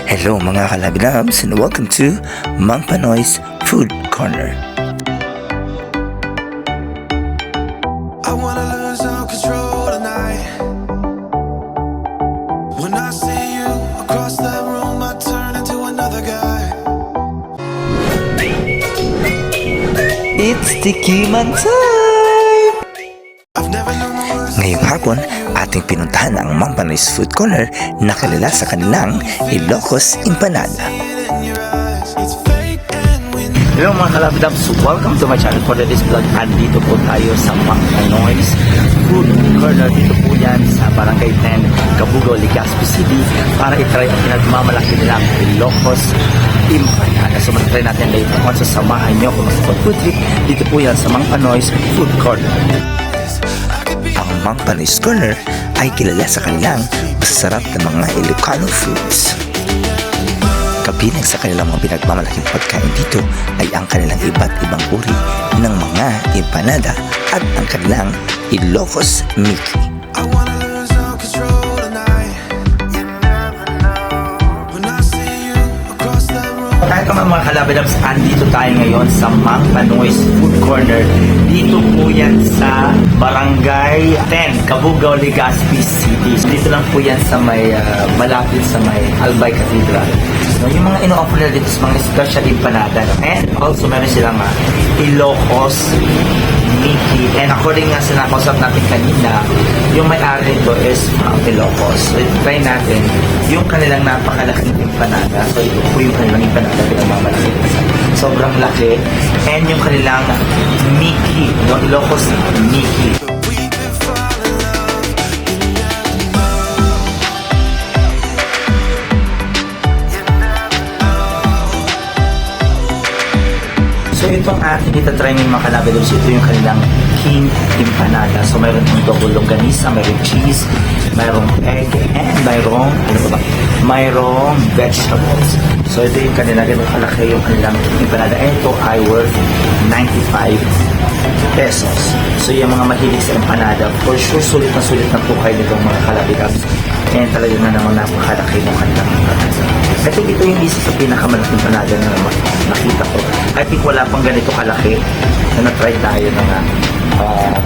Hello mga kalabidabs and welcome to Mang Panoy's Food Corner. I wanna lose all control tonight. When I see you across the room, I turn into another guy. It's tikman time! I've never known the words. Ngayong hapon, ating pinuntahan ang Mang Panoy's Food Corner na kilala sa kanilang Ilocos Empanada. In your eyes, it's fake and we know. Hello mga kalabidabs, welcome to my channel for this vlog. Andito po tayo sa Mang Panoy's Food Corner. Dito po yan sa Barangay 10, Cabugao, Legazpi City para itry ang pinagmamalaki nilang Ilocos Empanada. So mag-try natin later on. Sasamahan nyo kung sa food trip. Dito po yan sa Mang Panoy's Food Corner. Ang Mang Panoy's Corner ay kilala sa kanilang masasarap na mga Ilocano foods. Kabilang sa kanilang mga pinagmamalaking pagkain dito ay ang kanilang iba't ibang uri ng mga empanada at ang kanilang Ilocos Miki. I wanna lose all control tonight. You never know. When I see you across the room. Kahit naman mga kalabidabs, andito tayo ngayon sa Mang Panoy's Food Corner. Dito po yan sa Barangay 10, Cabugao, Legazpi City. Dito lang po yan sa may malapit sa may Albay, Cathedral. No, yung mga ino-offer nila dito sa mga special empanada. No? And also meron silang Ilocos Miki. And according nga sa nakausap natin kanina, yung may-ari nito is from Ilocos. So try natin yung kanilang napakalaking empanada. So ito po yung kanilang empanada, pinagmamalaki. Sobrang laki. And yung kanilang Miki, no? Ilocos Miki. We could fall in love. You never know. You never know. So itong ating itatry ng mga kalabidabs, ito yung kanilang king empanada. So mayroon itong double longganisa, mayroon cheese, mayroong egg, and mayroong, ano ba ba? Mayroong vegetables. So ito yung kanilang, ganun kalaki yung kanilang empanada. And ito ay worth 95 pesos. So yung mga mahilig sa empanada, for sure sulit na po kayo nitong mga kalabidabs. And talaga nga naman napakalaki ng kanilang empanada. Ito yung isa sa pinakamalaking empanada na nakita ko. I think wala pang ganito kalaki na na-try tayo na nga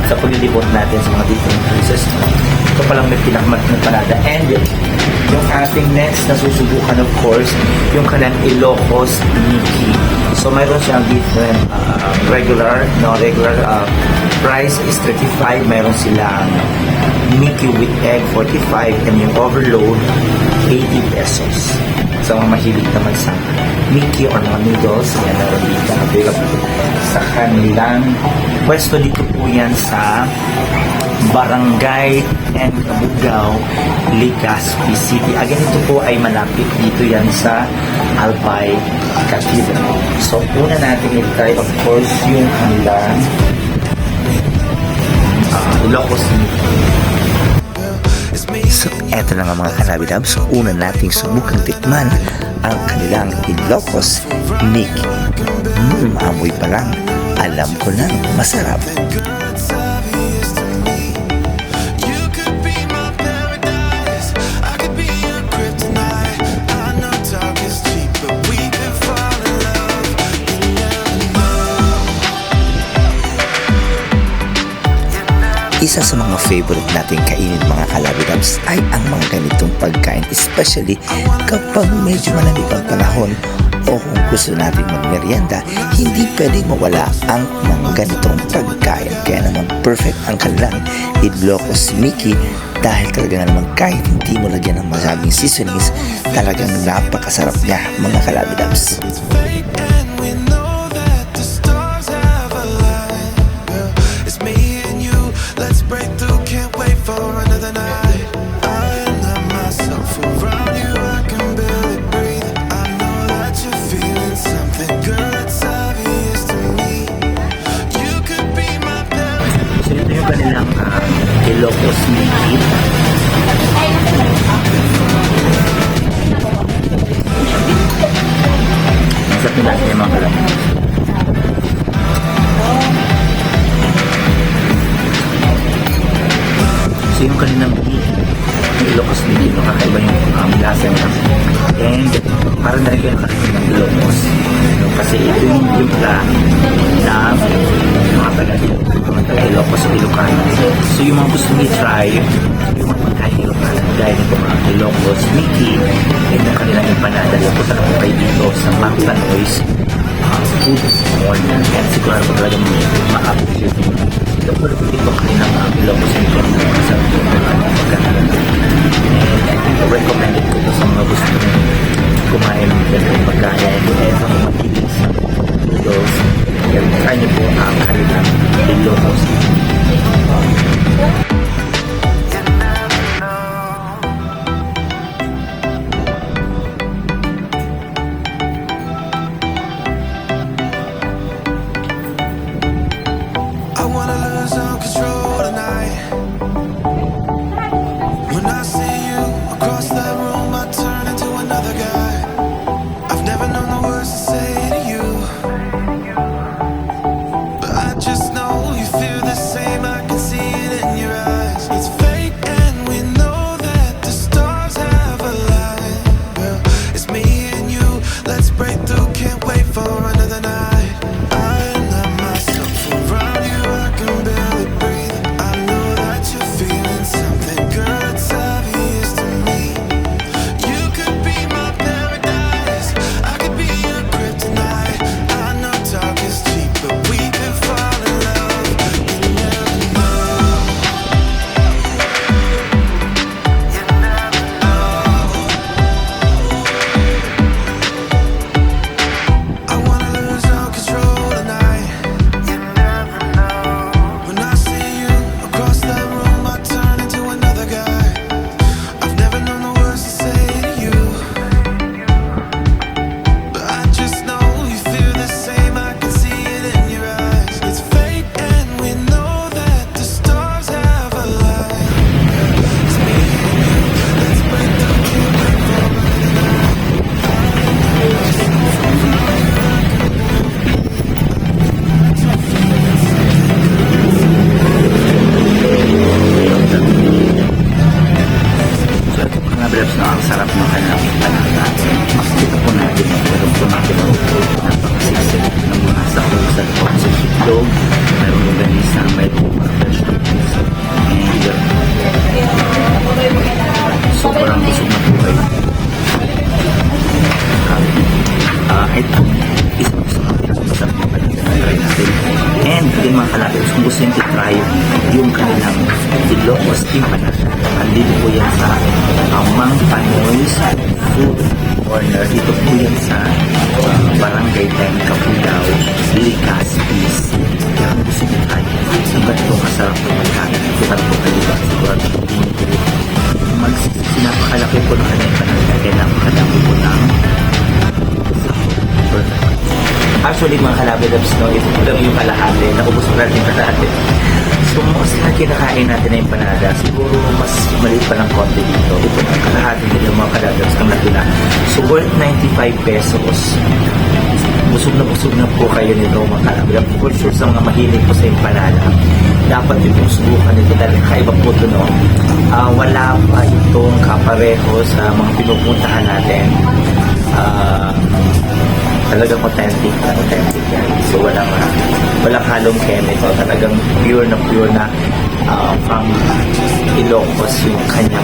sa paglilibot natin sa mga different places. Ito palang may pinakamalaking empanada. And yung ating next na susubukan, of course, yung kanilang Ilocos Miki. So mayroon siyang different regular price is 35. Mayroon silang Miki with egg 45 and yung overload 80 pesos. So mga mahilig naman sa Miki or mga noodles, yan meron dito available sa kanilang pwesto. Dito po yan sa Barangay and Cabugao, Legazpi City. Again, ito po ay malapit dito yan sa Albay, Cathedral. So una natin i-try, of course, yung kanilang Ilocos Miki. So, eto na nga mga kalabidabs. So, una nating subukang tikman ang kanilang Ilocos Miki. Amoy pa lang, alam ko na masarap. You could be my paradise. I could be your kryptonite. I know talk is cheap, but we could fall in love. You never know. Isa sa mga favorite nating kainin mga kalabidabs ay ang mga ganitong pagkain, especially kapag medyo malamig ang panahon o kung gusto natin magmerienda, hindi pwedeng mawala ang mga ganitong pagkain. Kaya naman perfect ang kanilang Ilocos Miki dahil talaga naman kahit hindi mo lagyan ng maraming seasonings, talagang napakasarap niya mga kalabidabs. It's fake and we know that the stars have aligned. It's me and you. Let's break through. Can't wait for another night. I love myself around you. I can barely breathe. I know that you're feeling something, girl. It's obvious to me. You could be my paradise. So ito yung kanilang Ilocos Miki. Masarap nila yung mga kalabidabs. So yung kanilang Ilocos Miki, kakaiba yung lasa niya. And para na rin kayo nakarating ng Ilocos. Kasi ito yung timpla ng mga taga-Ilocos o Ilocano. So yung mga gusto nyo try, yung mga pagkain Ilocano, dahil ito mga Ilocos, miki, and ang kanilang empanada. Punta na po kayo dito sa Mang Panoy's food corner. Kaya sigurado ko talaga ma-appreciate nyo. Ito po ito kanilang Ilocos Empanada sa mga pagkain. And I think recommended ko ito sa mga gusto nyo kumain ng ganitong pagkain. And sa mga mahilig sa noodles, try nyo po ang kanilang Ilocos. I wanna lose all control tonight. When I see you across that room, I turn into another guy. I've never known the words to say to you, but I just know you feel the same. I can see it in your eyes. It's fake and we know that the stars have aligned. Girl, it's me and you. Let's break through. Can't wait for another night. I let myself around you. I can barely breathe. I know that you're feeling something, girl. It's obvious to me. You could be my paradise. I could be your kryptonite. I know talk is cheap, but we could fall in love. You never know. You never know. I wanna lose all control tonight. You never know. When I see you across that room, I turn into another guy. I've never known the words to say to you, but I just know you feel the same. I can see it in your eyes. It's fake and we know that the stars have aligned. It's me and you. Let's break the can't wait for another night. So ito mga breps na ang sarap ng kanilang empanada. Makikita po natin yung meron po natin ang napakasiksik ng mga sahog sa loob sa itlog. Mayroon yung ganisa, mayroon yung mga vegetables. And sobrang busog na po kayo. Ito, isang gusto natin masarap yung try natin. And din mga kalabidabs, kung gusto nyo i-try yung kanilang Ilocos Empanada, andito po yan sa Mang Panoy's food corner. Dito po yan sa Barangay 10, Cabugao, Legazpi. Kaya kung gusto nyo try, ang ganito masarap na pagkain. Sigurado po kayo ba? Sigurado po sinapakalaki po ng kanilang empanada. Kaya napakadami po ng actually mga kalabidabs, no, ito lang yung kalahati, naubos na natin kalahati. So mas na kinakain natin na empanada, siguro mas maliit pa ng konti dito. Ito ang kalahati nila mga kalabidabs ng Laguna. So worth 95 pesos. Busog na po kayo nito mga kalabidabs. For sure sa mga mahilig po sa empanada, dapat yung subukan nito dahil kakaiba po ito, no. Wala pa itong kapareho sa mga pinupuntahan natin. Talagang authentic yan. So walang halong chemical, talagang pure na from Ilocos yung kanyang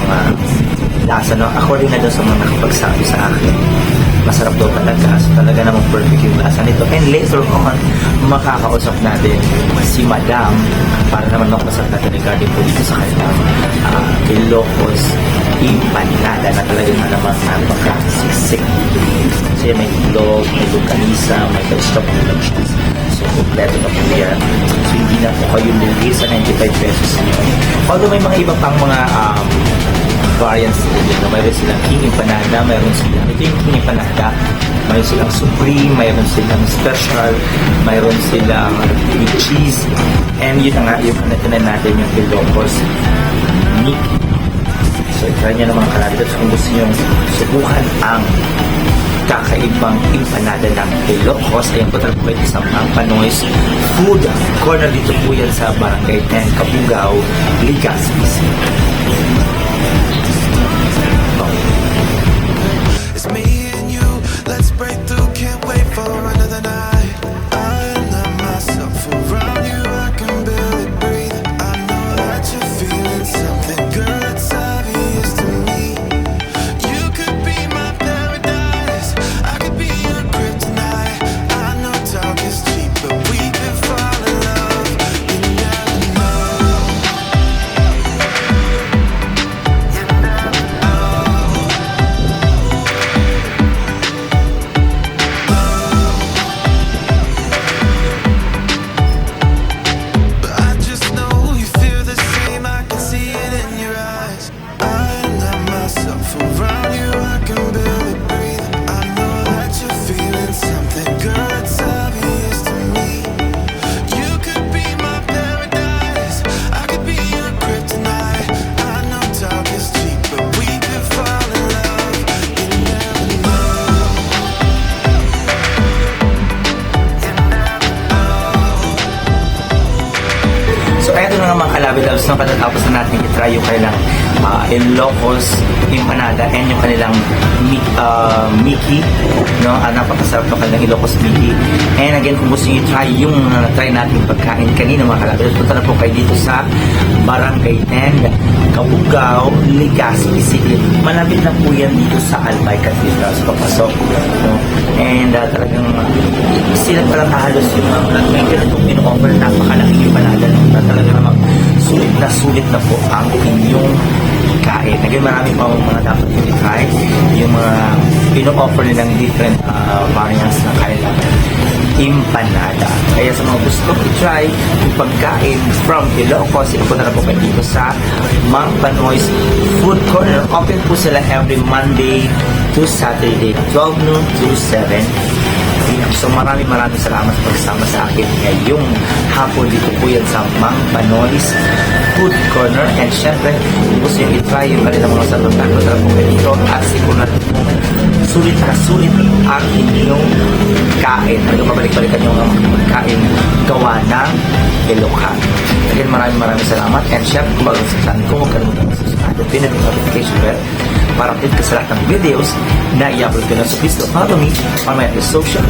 lasa, no? Ako rin na doon sa mga nakapagsabi sa akin, masarap daw talaga. So talaga namang perfect yung lasa nito. And later on, makakausap natin si Madam para naman makasap natin regarding po dito sa kanyang Ilocos Empanada na talagang naman napaka-siksik. Kasi may itlog, may longganisa, may vegetables. So kompleto na po yan. So hindi na po kayo lugi sa 95 pesos nyo. Although may mga iba pang mga variants din. Mayroon silang king empanada, mayroon silang ito yung king empanada, mayroon silang supreme, mayroon silang special, mayroon silang with cheese, and yun na nga yung kanatinan natin yung Ilocos miki. So try nyo naman kalabidabs kung gusto nyo subukan ang kakaibang empanada ng Ilocos. Ayan po talaga po isang Mang Panoy's food corner. Dito po yan sa Barangay 10, Cabugao, Legazpi. It's me kalabidabs na patatapos na natin i-try yung kanilang Ilocos Empanada and yung kanilang miki, no? Napakasarap ng kanilang Ilocos miki. And again, kung gusto nyo i-try yung try natin pagkain kanina mga kalabidabs, punta na po kayo dito sa Barangay 10, Cabugao, Legazpi City. Malapit na po yan dito sa Albay, Cathedral, sa papasok, no? And talagang sila palang halos yung may ganitong in-offer, napakalaking empanada, no? Talaga namang sulit na po ang inyong kain. Again, marami pa mga dapat yung i-try, yung mga in-offer nilang different variants na kanilang empanada. Kaya sa mga gusto i-try yung pagkain from Ilocos, ipunta na po kayo dito sa Mang Panoy's Food Corner. Open po sila every Monday to Saturday, 12 noon to 7 p.m. So maraming salamat sa pagsama sa akin ngayong hapon. Dito po yan sa Mang Panoy's Food Corner. And syempre, kung gusto nyo i-try yung kanilang mga salutan, punta na po kayo dito at sigurado po sulit ang inyong kain. Ano mabalik-balikan yung kain gawa ng Ilocano. Again, maraming salamat. And syempre, kung bago sa channel ko, huwag kalimutan mag-subscribe at pinag notification bell para update ka sa lahat ng videos na i-upload ko na. So please don't follow me on my social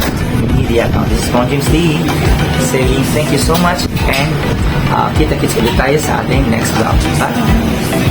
media account. This is Mons saying thank you so much and kita-kits ulit tayo sa ating next vlog. Bye!